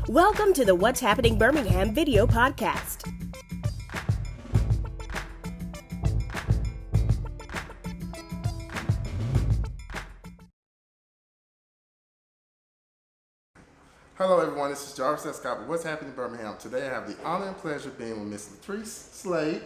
Welcome to the What's Happening Birmingham video podcast. Hello everyone, this is Jarvis S. Scott with What's Happening Birmingham. Today I have the honor and pleasure of being with Miss Latrice Slade.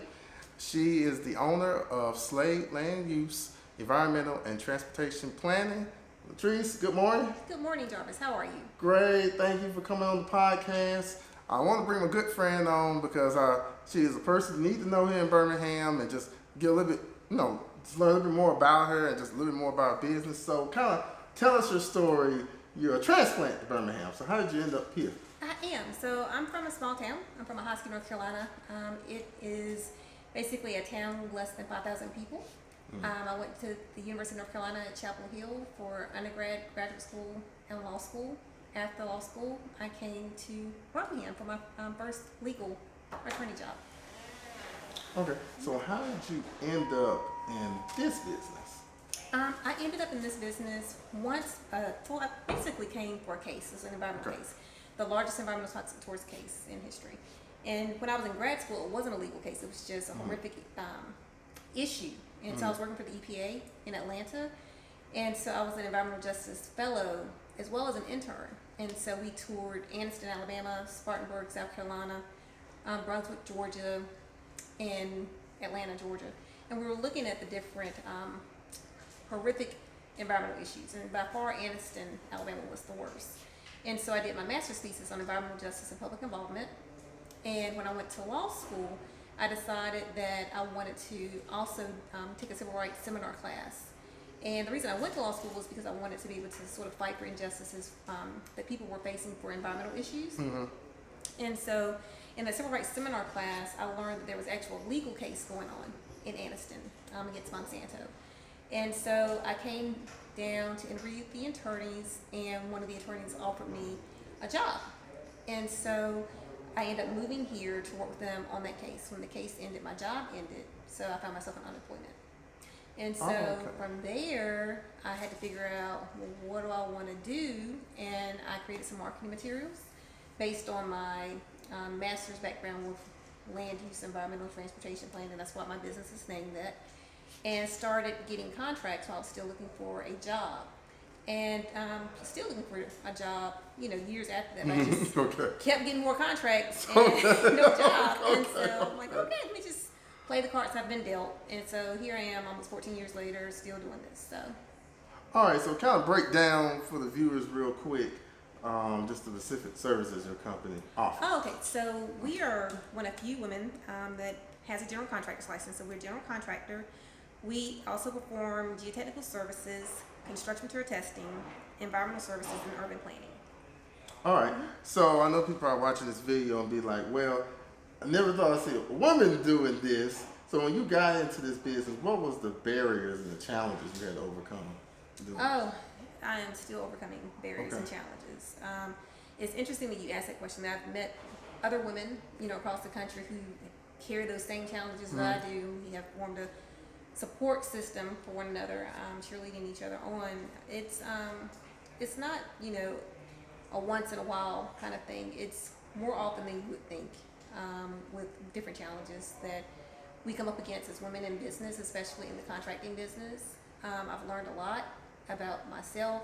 She is the owner of Slade Land Use, Environmental and Transportation Planning. Latrice, good morning. Good morning, Jarvis. How are you? Great, thank you for coming on the podcast. I want to bring my good friend on because she is a person you need to know here in Birmingham and just get a little bit, just learn a little bit more about her and just a little bit more about business. So kind of tell us your story. You're a transplant to Birmingham, so how did you end up here? I am. So I'm from a small town. I'm from Ahoskie, North Carolina. It is basically a town with less than 5,000 people. I went to the University of North Carolina at Chapel Hill for undergrad, graduate school, and law school. After law school, I came to Birmingham for my first legal attorney job. Okay, so how did you end up in this business? I ended up in this business once, so I basically came for a case. It's an environmental case, the largest environmental toxic towards case in history. And when I was in grad school, it wasn't a legal case. It was just a horrific issue. And so I was working for the EPA in Atlanta. And so I was an environmental justice fellow as well as an intern. And so we toured Anniston, Alabama, Spartanburg, South Carolina, Brunswick, Georgia, and Atlanta, Georgia. And we were looking at the different horrific environmental issues, and by far Anniston, Alabama was the worst. And so I did my master's thesis on environmental justice and public involvement. And when I went to law school, I decided that I wanted to also take a civil rights seminar class. And the reason I went to law school was because I wanted to be able to sort of fight for injustices that people were facing for environmental issues. And so in the civil rights seminar class, I learned that there was actual legal case going on in Anniston against Monsanto. And so I came down to interview the attorneys, and one of the attorneys offered me a job. And so I ended up moving here to work with them on that case. When the case ended, my job ended, so I found myself in unemployment. And so from there, I had to figure out, well, what do I want to do? And I created some marketing materials based on my master's background with land use, environmental transportation planning. That's what my business is named that. And started getting contracts while I was still looking for a job. And still looking for a job, years after that. I just kept getting more contracts and no job. And so I'm like, okay, let me just play the cards I've been dealt. And so here I am almost 14 years later, still doing this. So. All right, so kind of break down for the viewers real quick, just the specific services your company offers. Oh, okay. So we are one of few women that has a general contractor's license. So we're a general contractor. We also perform geotechnical services, construction material testing, environmental services, and urban planning. All right. So I know people are watching this video and be like, well, I never thought I'd see a woman doing this. So when you got into this business, what was the barriers and the challenges you had to overcome? Oh, I am still overcoming barriers and challenges. It's interesting that you asked that question. I've met other women, across the country who carry those same challenges that I do. We have formed a support system for one another, cheerleading each other on. It's not, a once in a while kind of thing. It's more often than you would think, with different challenges that we come up against as women in business, especially in the contracting business. I've learned a lot about myself,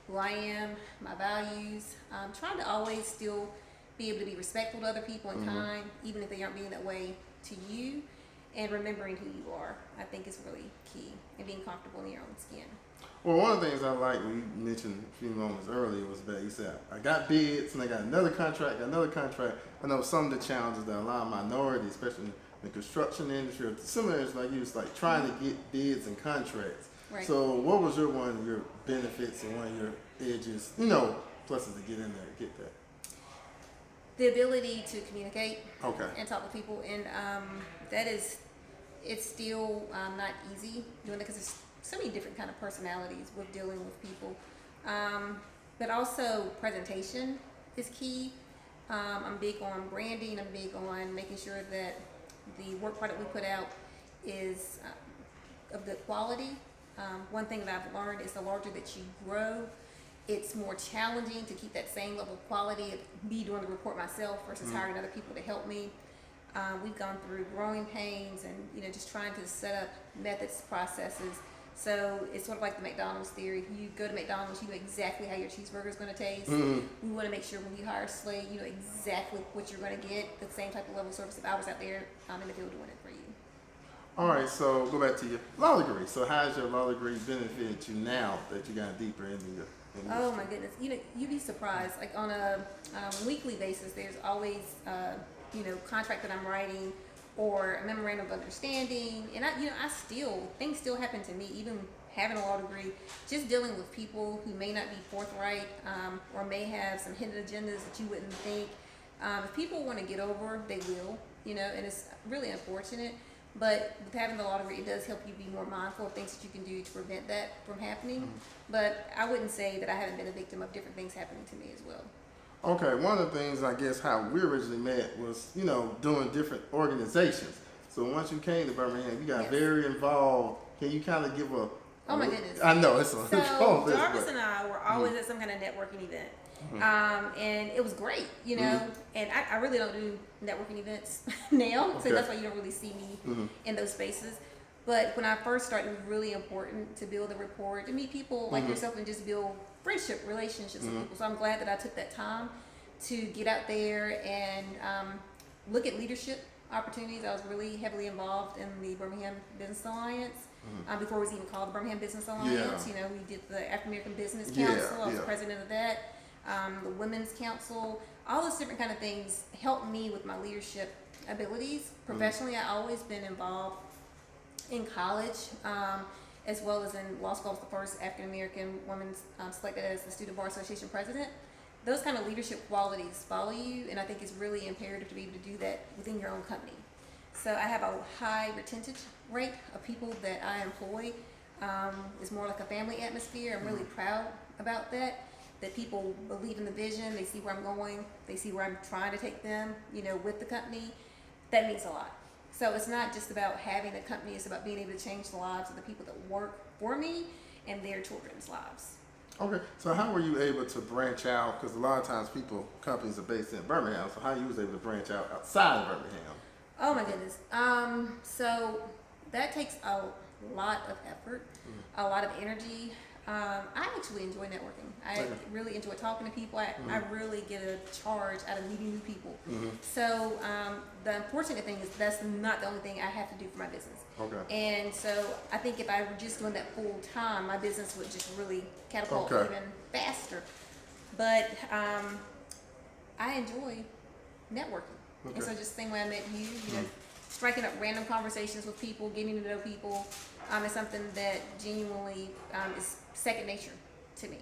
who I am, my values, trying to always still be able to be respectful to other people and kind, even if they aren't being that way to you. And remembering who you are, I think, is really key, and being comfortable in your own skin. Well, one of the things I like when you mentioned a few moments earlier was that you said, I got bids and I got another contract. I know some of the challenges that a lot of minorities, especially in the construction industry, or similar like you, was like trying to get bids and contracts. Right. So what was one of your benefits and one of your edges, pluses to get in there and get that? The ability to communicate and talk with people, and it's still not easy doing that because there's so many different kind of personalities with dealing with people. But also presentation is key. I'm big on branding. I'm big on making sure that the work product we put out is of good quality. One thing that I've learned is the larger that you grow, it's more challenging to keep that same level of quality of me doing the report myself versus hiring other people to help me. We've gone through growing pains and, just trying to set up methods, processes. So it's sort of like the McDonald's theory. You go to McDonald's, you know exactly how your cheeseburger is going to taste. We want to make sure when you hire Slade, you know exactly what you're going to get, the same type of level of service if I was out there in the field doing it for you. All right, so go back to your law degree. So how has your law degree benefited you now that you got deeper into your industry? Oh my goodness, you'd be surprised. Like on a weekly basis, there's always contract that I'm writing or a memorandum of understanding, and things still happen to me, even having a law degree. Just dealing with people who may not be forthright or may have some hidden agendas that you wouldn't think. If people want to get over, they will, and it's really unfortunate. But with having the law degree, it does help you be more mindful of things that you can do to prevent that from happening. But I wouldn't say that I haven't been a victim of different things happening to me as well. Okay, one of the things, I guess, how we originally met was, doing different organizations. So once you came to Birmingham, you got very involved. Can you kind of give a... Oh my goodness. I know, it's a So Jarvis and I were always at some kind of networking event. And it was great, and I really don't do networking events now, so that's why you don't really see me in those spaces. But when I first started, it was really important to build a rapport, to meet people like yourself and just build friendship relationships with people. So I'm glad that I took that time to get out there and look at leadership opportunities. I was really heavily involved in the Birmingham Business Alliance. Before it was even called the Birmingham Business Alliance. We did the African American Business Council. I was president of that. The Women's Council, all those different kind of things helped me with my leadership abilities. Professionally, I've always been involved in college, as well as in law school. I was the first African American woman selected as the Student Bar Association president. Those kind of leadership qualities follow you, and I think it's really imperative to be able to do that within your own company. So I have a high retention rate of people that I employ. It's more like a family atmosphere. I'm really proud about that. That people believe in the vision, they see where I'm going, they see where I'm trying to take them, with the company. That means a lot. So it's not just about having a company, it's about being able to change the lives of the people that work for me and their children's lives. Okay, so how were you able to branch out? Because a lot of times companies are based in Birmingham, so how you was able to branch out outside of Birmingham? Oh my goodness. So that takes a lot of effort, a lot of energy. I actually enjoy networking. I really enjoy talking to people. I really get a charge out of meeting new people. So the unfortunate thing is that's not the only thing I have to do for my business. And so I think if I were just doing that full time, my business would just really catapult even faster. But I enjoy networking. And so just the same way I met you, striking up random conversations with people, getting to know people, is something that genuinely is second nature to me.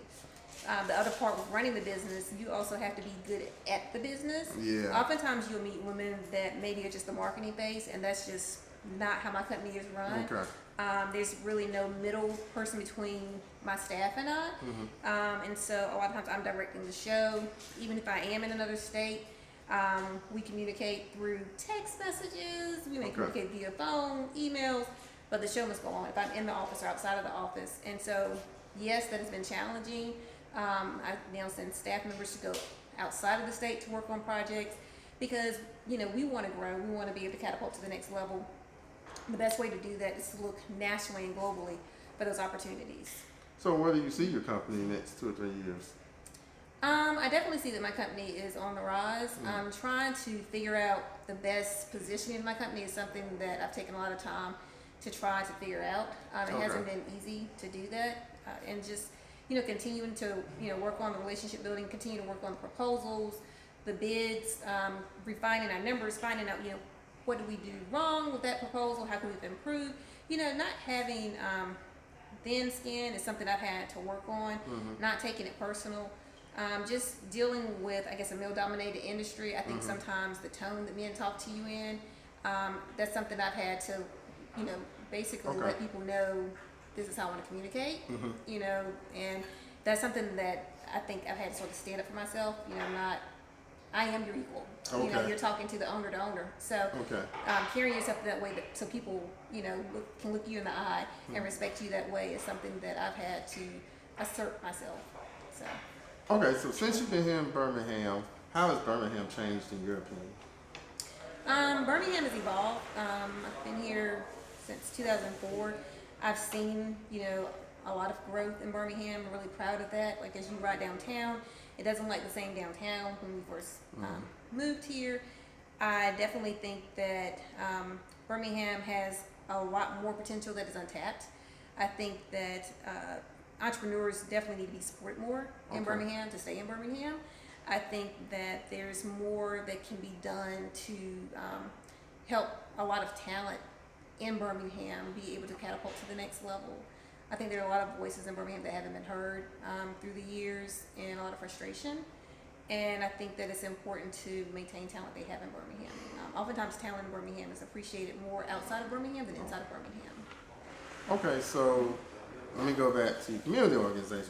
The other part with running the business, you also have to be good at the business. Oftentimes you'll meet women that maybe are just the marketing face, and that's just not how my company is run. There's really no middle person between my staff and I. And so a lot of times I'm directing the show. Even if I am in another state, we communicate through text messages, we may communicate via phone, emails, but the show must go on if I'm in the office or outside of the office. And so, yes, that has been challenging. I now send staff members to go outside of the state to work on projects because, we want to grow. We want to be able to catapult to the next level. The best way to do that is to look nationally and globally for those opportunities. So where do you see your company next 2 or 3 years? I definitely see that my company is on the rise. I'm trying to figure out the best positioning of my company is something that I've taken a lot of time to try to figure out. It hasn't been easy to do that. And just, continuing to, work on the relationship building, continue to work on the proposals, the bids, refining our numbers, finding out, what do we do wrong with that proposal? How can we improve? Not having thin skin is something I've had to work on, not taking it personal. Just dealing with, I guess, a male-dominated industry. I think sometimes the tone that men talk to you in, that's something I've had to, basically let people know this is how I want to communicate, and that's something that I think I've had to sort of stand up for myself. I am your equal. You're talking to the owner to owner. So carrying yourself that way so people, can look you in the eye and respect you that way is something that I've had to assert myself. So. Okay, so since you've been here in Birmingham, how has Birmingham changed in your opinion? Birmingham has evolved. I've been here since 2004. I've seen, a lot of growth in Birmingham. I'm really proud of that. Like as you ride downtown, it doesn't look like the same downtown when we first moved here. I definitely think that Birmingham has a lot more potential that is untapped. I think that entrepreneurs definitely need to be supported more in Birmingham to stay in Birmingham. I think that there's more that can be done to help a lot of talent in Birmingham be able to catapult to the next level. I think there are a lot of voices in Birmingham that haven't been heard through the years, and a lot of frustration. And I think that it's important to maintain talent they have in Birmingham. Oftentimes talent in Birmingham is appreciated more outside of Birmingham than inside of Birmingham. Okay, so let me go back to community organizations.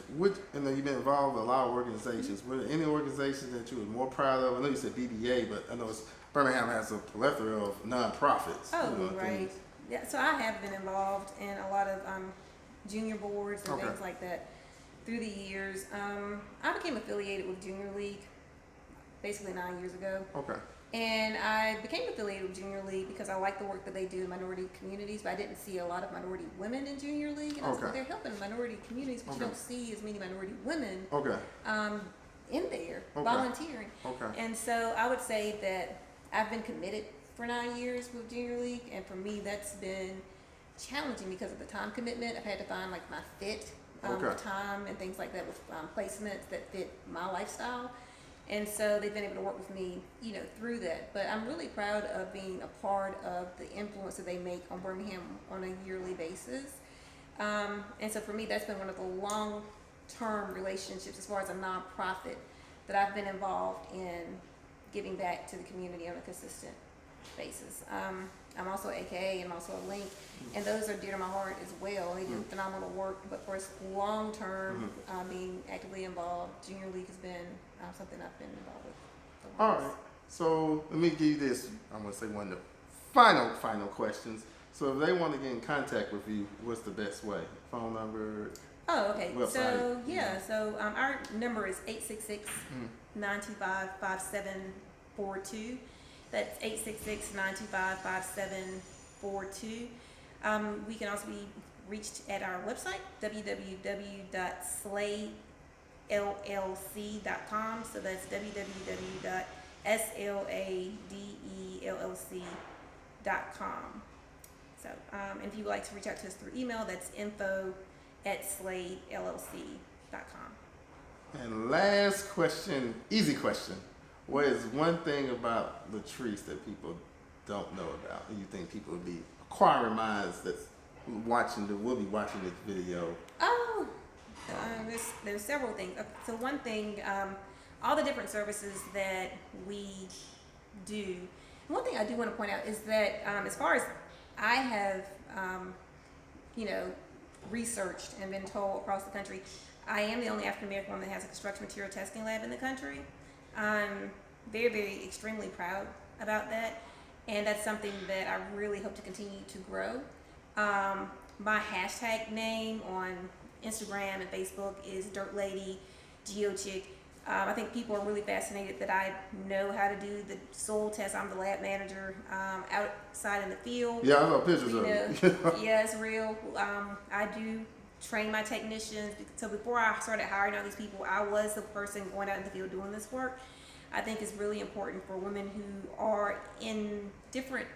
And then you've been involved with a lot of organizations. Were there any organizations that you were more proud of? I know you said BBA, but I know Birmingham has a plethora of nonprofits. Oh, right. Yeah, so I have been involved in a lot of junior boards and things like that through the years. I became affiliated with Junior League basically 9 years ago. Okay. And I became affiliated with Junior League because I like the work that they do in minority communities, but I didn't see a lot of minority women in Junior League. And I was like, they're helping minority communities, but you don't see as many minority women in there volunteering. Okay. And so I would say that I've been committed for 9 years with Junior League, and for me that's been challenging because of the time commitment. I've had to find like my fit with time and things like that with placements that fit my lifestyle. And so they've been able to work with me, through that. But I'm really proud of being a part of the influence that they make on Birmingham on a yearly basis. And so for me, that's been one of the long-term relationships as far as a nonprofit that I've been involved in giving back to the community on a consistent basis. I'm also AKA, I'm also a Link, and those are dear to my heart as well. They do phenomenal work, but for us long-term, being actively involved, Junior League has been something I've been involved with. All right. So let me give you this. I'm going to say one of the final questions. So if they want to get in contact with you, what's the best way? Phone number? Oh, okay. Website? So, yeah. So our number is 866-925-5742. That's 866-925-5742. We can also be reached at our website, www.sladellc.com. So that's www.sladellc.com. So, and if you'd like to reach out to us through email, that's info@sladellc.com. And last question, easy question. What is one thing about Latrice that people don't know about, and you think people will be acquiring minds that's will be watching this video? Oh, there's several things. So one thing, all the different services that we do. One thing I do want to point out is that as far as I have, researched and been told across the country, I am the only African American woman that has a construction material testing lab in the country. I'm very, very extremely proud about that, and that's something that I really hope to continue to grow. My hashtag name on Instagram and Facebook is Dirt Lady GeoChick. I think people are really fascinated that I know how to do the soil test. I'm the lab manager outside in the field. Yeah, I saw pictures of it. Yeah, it's real. I do train my technicians. So before I started hiring all these people, I was the person going out in the field doing this work. I think it's really important for women who are in different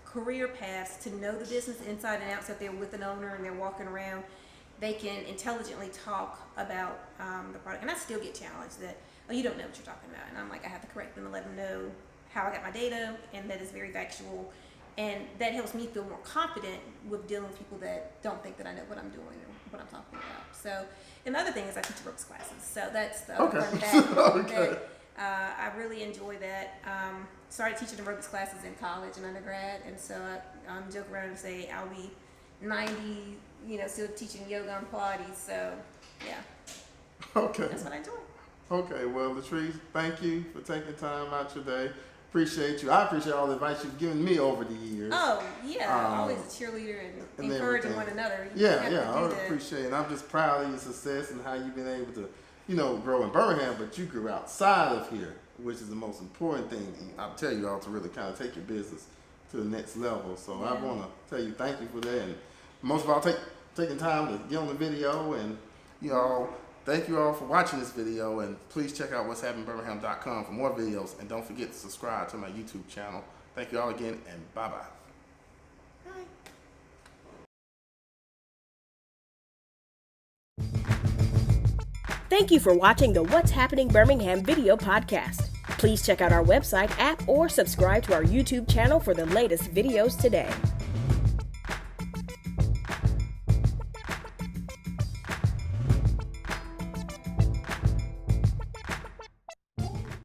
career paths to know the business inside and out. So if they're with an owner and they're walking around, they can intelligently talk about the product. And I still get challenged that, oh, you don't know what you're talking about. And I'm like, I have to correct them and let them know how I got my data, and that is very factual. And that helps me feel more confident with dealing with people that don't think that I know what I'm doing or what I'm talking about. So, and the other thing is I teach ropes classes. So that's the other part of that. I really enjoy that. Started teaching the ropes classes in college and undergrad. And so I joke around and say I'll be 90, still teaching yoga and Pilates. So, yeah. Okay. That's what I enjoy. Okay. Well, Latrice, thank you for taking time out your day. Appreciate you. I appreciate all the advice you've given me over the years. Oh, yeah. Always a cheerleader and encouraging one another. I appreciate it. I'm just proud of your success and how you've been able to, grow in Birmingham, but you grew outside of here, which is the most important thing. I'll tell you all to really kind of take your business to the next level. So I want to tell you thank you for that, and most of all, taking time to get on the video. And thank you all for watching this video, and please check out what'shappenedbirmingham.com for more videos, and don't forget to subscribe to my YouTube channel. Thank you all again, and bye-bye. Thank you for watching the What's Happening Birmingham video podcast. Please check out our website, app, or subscribe to our YouTube channel for the latest videos today.